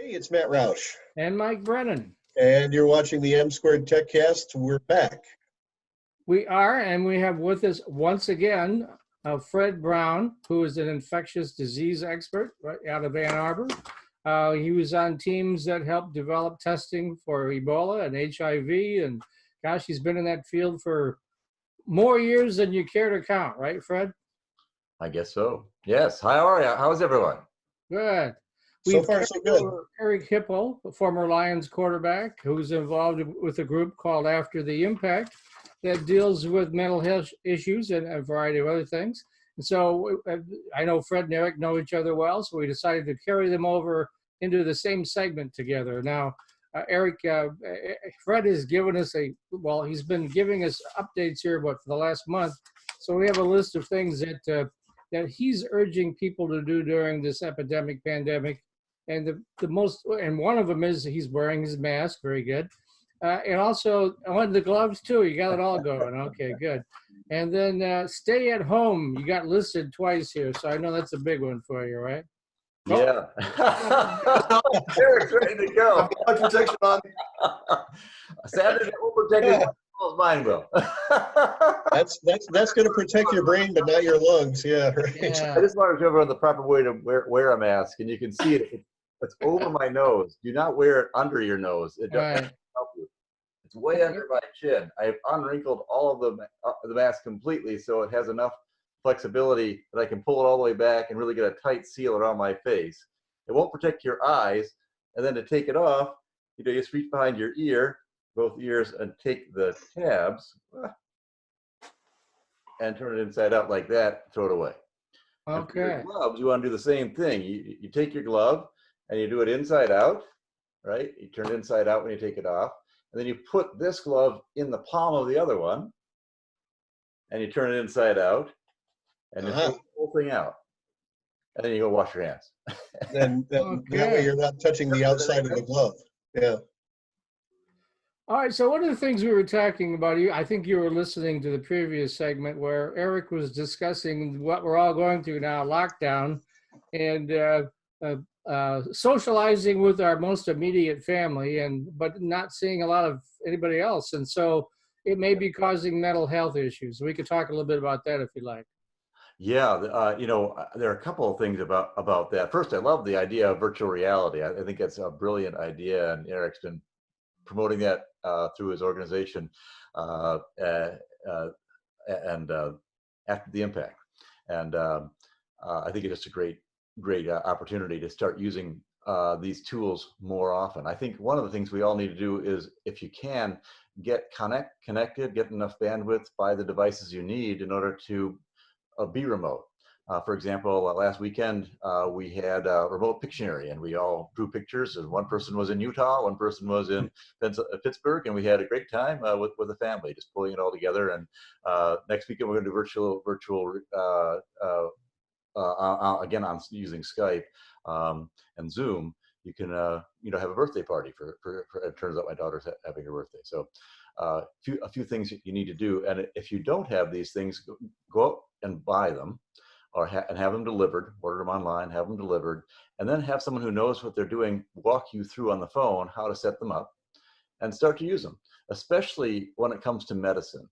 Hey, it's Matt Roush, And Mike Brennan. and you're watching the M Squared TechCast. We're back. We are, and we have with us once again Fred Brown, who is an infectious disease expert right out of Ann Arbor. He was on teams that helped develop testing for Ebola and HIV, and gosh, he's been in that field for more years than you care to count, right, Fred? I guess so. Yes. How are you? How's everyone? Good. So far, so good. Eric Hipple, the former Lions quarterback, who's involved with a group called After the Impact that deals with mental health issues and a variety of other things. And so I know Fred and Eric know each other well, so we decided to carry them over into the same segment together. Now, Fred has given us he's been giving us updates here, for the last month. So we have a list of things that he's urging people to do during this pandemic. And one of them is he's wearing his mask. Very good. And also, I wanted the gloves too. You got it all going. Okay, good. And then stay at home. You got listed twice here, so I know that's a big one for you, right? Yeah. Eric's ready to go. Protection on. Sadly, we'll protect as well as mine will. That's going to protect your brain, but not your lungs. Yeah, right. Yeah. I just want to cover on the proper way to wear a mask, and you can see it. It's over my nose. Do not wear it under your nose. It doesn't help you. It's way under my chin. I've unwrinkled all of the mask completely, so it has enough flexibility that I can pull it all the way back and really get a tight seal around my face. It won't protect your eyes, and then to take it off, you just reach behind your ear, both ears, and take the tabs and turn it inside out like that. Throw it away. Okay. For your gloves, you want to do the same thing. You take your glove and you do it inside out, right? You turn it inside out when you take it off, and then you put this glove in the palm of the other one, and you turn it inside out, and you pull the whole thing out, and then you go wash your hands. Then that way you're not touching the outside of the glove. Yeah. All right, so one of the things we were talking about, I think you were listening to the previous segment where Eric was discussing what we're all going through now, lockdown, and socializing with our most immediate family, but not seeing a lot of anybody else. And so it may be causing mental health issues. We could talk a little bit about that if you like. Yeah, there are a couple of things about that. First, I love the idea of virtual reality. I think it's a brilliant idea, and Eric's been promoting that through his organization and After the Impact. And I think it's just a great opportunity to start using these tools more often. I think one of the things we all need to do is, if you can, get connected, get enough bandwidth, buy the devices you need in order to be remote. For example, last weekend we had a remote Pictionary, and we all drew pictures. And one person was in Utah, one person was in Pittsburgh, and we had a great time with the family, just pulling it all together. And next weekend we're going to do virtual again on using Skype and Zoom. You can have a birthday party for it turns out my daughter's having her birthday. So a few things you need to do, and if you don't have these things, go out and buy them, and have them delivered. Order them online, have them delivered, and then have someone who knows what they're doing walk you through on the phone how to set them up and start to use them, especially when it comes to medicine.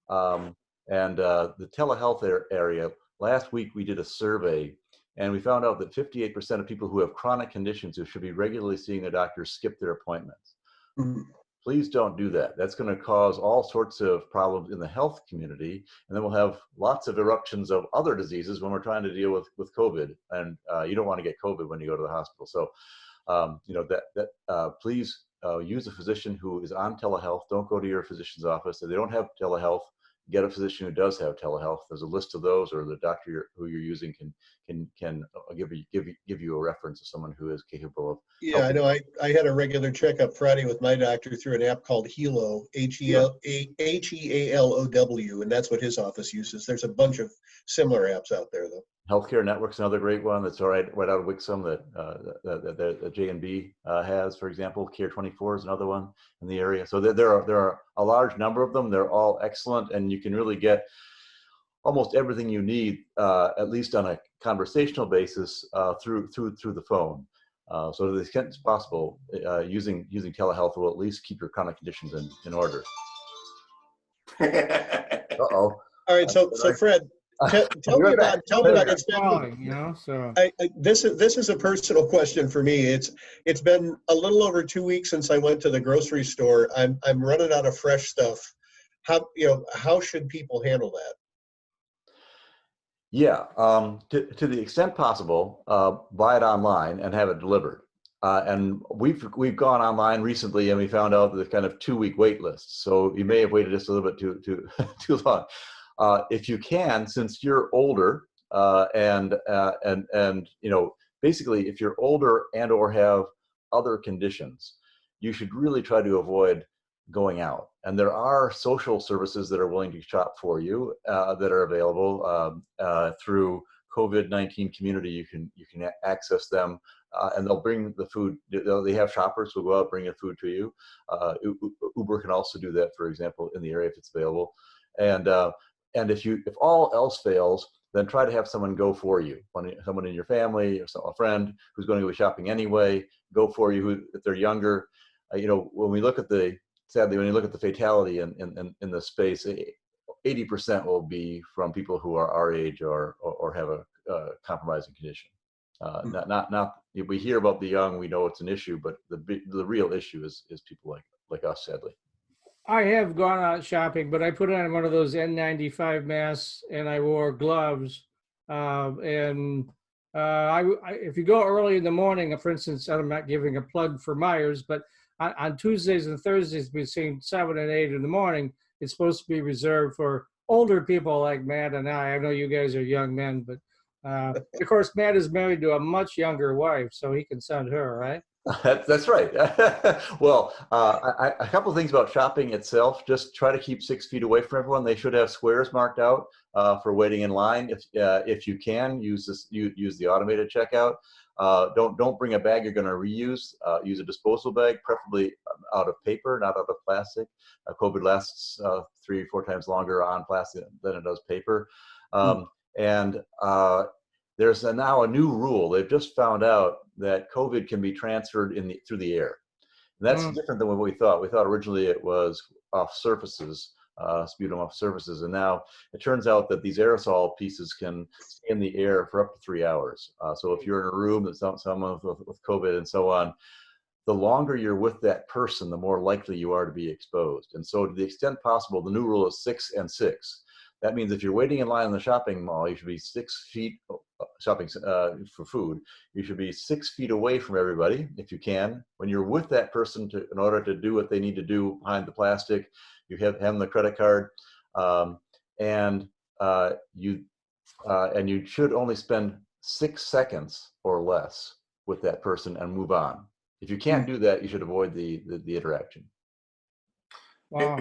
And the telehealth area, last week we did a survey, and we found out that 58% of people who have chronic conditions who should be regularly seeing their doctors skip their appointments. Mm-hmm. Please don't do that. That's going to cause all sorts of problems in the health community, and then we'll have lots of eruptions of other diseases when we're trying to deal with COVID, and you don't want to get COVID when you go to the hospital. So, please use a physician who is on telehealth. Don't go to your physician's office. If they don't have telehealth, get a physician who does have telehealth. There's a list of those, or the doctor who you're using can give you a reference of someone who is capable of. Yeah, I know. I had a regular checkup Friday with my doctor through an app called Helo, Heallow, and that's what his office uses. There's a bunch of similar apps out there, though. Healthcare Network's another great one that's right out of Wixom that J&B has, for example. Care24 is another one in the area. So there are a large number of them. They're all excellent, and you can really get almost everything you need, at least on a conversational basis, through the phone. So to the extent it's possible, using telehealth will at least keep your chronic conditions in order. Uh-oh. All right, so Fred, tell me about it's been, you know, so this is a personal question for me. It's been a little over 2 weeks since I went to the grocery store. I'm running out of fresh stuff. How should people handle that? Yeah, to the extent possible, buy it online and have it delivered. And we've gone online recently, and we found out the kind of 2-week wait list. So you may have waited just a little bit too long. If you can, since you're older, and basically, if you're older and or have other conditions, you should really try to avoid going out. And there are social services that are willing to shop for you, that are available through COVID-19 community. You can access them, and they'll bring the food. They have shoppers who go out, bring the food to you. Uber can also do that, for example, in the area if it's available. And if all else fails, then try to have someone go for you. Someone in your family or a friend who's going to go shopping anyway, go for you. If they're younger, when we look at sadly, when you look at the fatality in the space, 80% will be from people who are our age or have a compromising condition. We hear about the young, we know it's an issue, but the real issue is people like us, sadly. I have gone out shopping, but I put on one of those N95 masks and I wore gloves. If you go early in the morning, for instance, I'm not giving a plug for Myers, but on Tuesdays and Thursdays between 7 and 8 in the morning, it's supposed to be reserved for older people like Matt and I. I know you guys are young men, but of course, Matt is married to a much younger wife, so he can send her, right? That's right. Well, a couple of things about shopping itself. Just try to keep 6 feet away from everyone. They should have squares marked out for waiting in line. If you can, use the automated checkout. Don't bring a bag you're going to reuse. Use a disposable bag, preferably out of paper, not out of plastic. COVID lasts 3 or 4 times longer on plastic than it does paper. There's now a new rule. They've just found out that COVID can be transferred through the air. And that's different than what we thought. We thought originally it was off surfaces, sputum off surfaces, and now it turns out that these aerosol pieces can stay in the air for up to 3 hours. So if you're in a room that's someone with COVID and so on, the longer you're with that person, the more likely you are to be exposed. And so to the extent possible, the new rule is 6 and 6. That means if you're waiting in line in the shopping mall, you should be 6 feet shopping for food. You should be 6 feet away from everybody if you can. When you're with that person, in order to do what they need to do behind the plastic, you have them the credit card, and you should only spend 6 seconds or less with that person and move on. If you can't do that, you should avoid the interaction. Wow.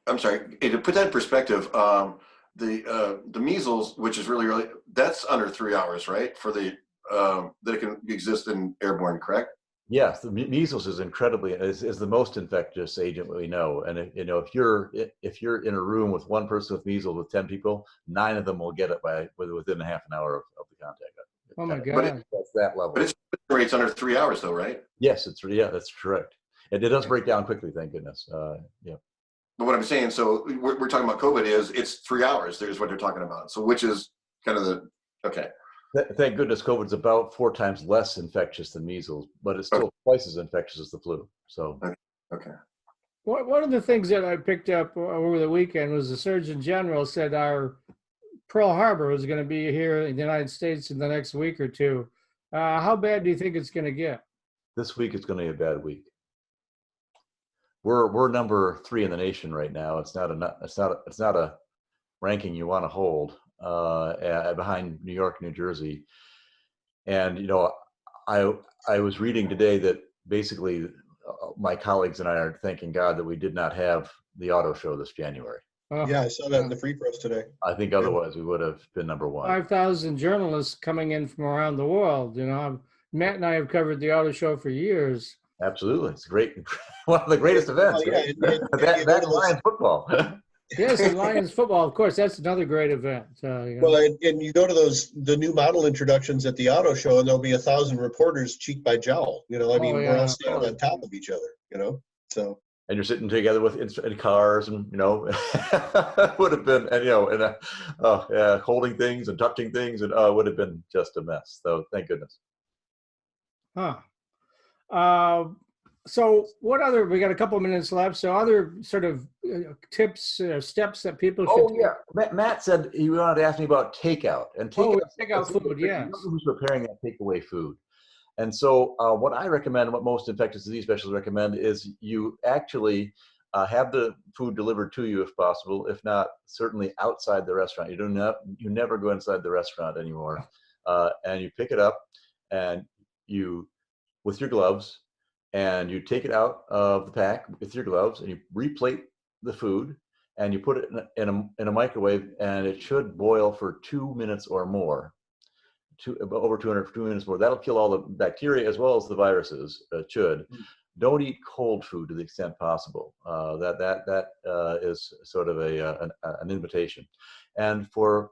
I'm sorry, to put that in perspective, the measles, which is really, that's under 3 hours, right? For that it can exist in airborne, correct? Yes, the measles is is the most infectious agent we know. And if you're in a room with one person with measles with 10 people, 9 of them will get it within a half an hour of the contact. Oh my God! But that's that level. But its rate's under 3 hours, though, right? Yes, that's correct. It does break down quickly, thank goodness. Yeah. But what I'm saying, so we're talking about COVID it's 3 hours. There's what they're talking about. So which is kind of okay. Thank goodness COVID's about 4 times less infectious than measles, but it's still twice as infectious as the flu. So. Okay. One of the things that I picked up over the weekend was the Surgeon General said our Pearl Harbor was going to be here in the United States in the next week or two. How bad do you think it's going to get? This week is going to be a bad week. We're number 3 in the nation right now. It's not a ranking you want to hold behind New York, New Jersey. And I was reading today that basically my colleagues and I are thanking God that we did not have the auto show this January. Yeah, I saw that in the Free Press today. I think otherwise we would have been number 1. 5,000 journalists coming in from around the world. Matt and I have covered the auto show for years. Absolutely, it's great. One of the greatest events. Yeah, that Lions football. Yes, and Lions football, of course, that's another great event. Well, and you go to the new model introductions at the auto show, and there'll be 1,000 reporters cheek by jowl. I mean, we're all standing on top of each other. So. And you're sitting together in cars, and it would have been, and holding things and touching things, and it would have been just a mess. So thank goodness. Huh. So what other, we got a couple of minutes left. So other sort of tips, steps that people should take? Yeah. Matt said he wanted to ask me about takeout. And takeout food, yes. Who's preparing that takeaway food. And so what I recommend, what most infectious disease specialists recommend, is you actually have the food delivered to you if possible, if not, certainly outside the restaurant. You never go inside the restaurant anymore. And you pick it up and with your gloves, and you take it out of the pack with your gloves, and you replate the food, and you put it in a microwave, and it should boil for 2 minutes or more. Over 2 minutes more. That'll kill all the bacteria as well as the viruses. It should. Don't eat cold food to the extent possible. That is sort of an invitation. And for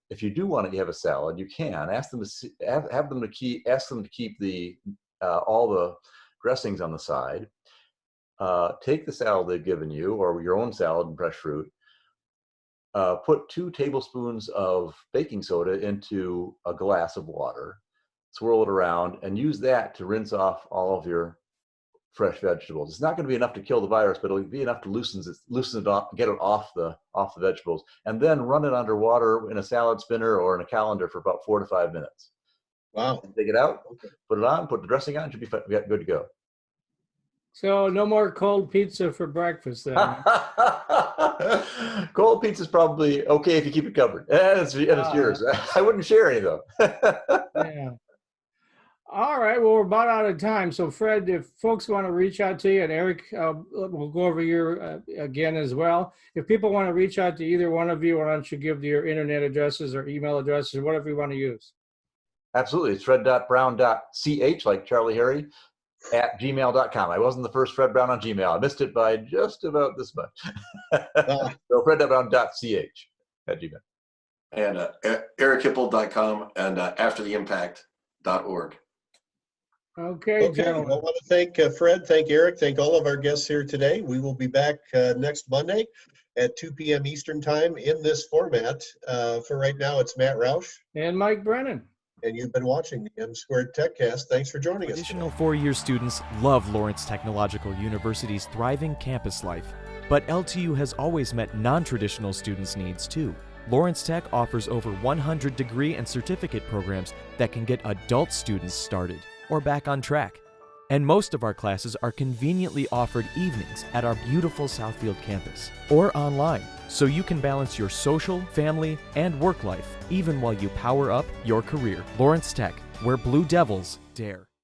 if you do want to have a salad, you can ask them to keep all the dressings on the side. Take the salad they've given you, or your own salad and fresh fruit. Put 2 tablespoons of baking soda into a glass of water, swirl it around, and use that to rinse off all of your fresh vegetables. It's not going to be enough to kill the virus, but it'll be enough to loosen it off, get it off the vegetables, and then run it under water in a salad spinner or in a colander for about 4 to 5 minutes. Wow. And take it out, put it on, put the dressing on, it should be good to go. So no more cold pizza for breakfast then. Cold pizza is probably okay if you keep it covered. And it's yours. I wouldn't share any though. Yeah. All right. Well, we're about out of time. So Fred, if folks want to reach out to you, and Eric, we'll go over here again as well. If people want to reach out to either one of you, why don't you give your internet addresses or email addresses, or whatever you want to use? Absolutely. It's fred.brown.ch, like Charlie Harry, @gmail.com. I wasn't the first Fred Brown on Gmail. I missed it by just about this much. So fred.brown.ch @gmail. And erichipple.com and aftertheimpact.org. Okay, gentlemen. I want to thank Fred, thank Eric, thank all of our guests here today. We will be back next Monday at 2 p.m. Eastern Time in this format. For right now, it's Matt Roush. And Mike Brennan. And you've been watching the M Squared TechCast. Thanks for joining us. Traditional four-year students love Lawrence Technological University's thriving campus life. But LTU has always met non-traditional students' needs too. Lawrence Tech offers over 100 degree and certificate programs that can get adult students started or back on track. And most of our classes are conveniently offered evenings at our beautiful Southfield campus or online, so you can balance your social, family, and work life even while you power up your career. Lawrence Tech, where Blue Devils dare.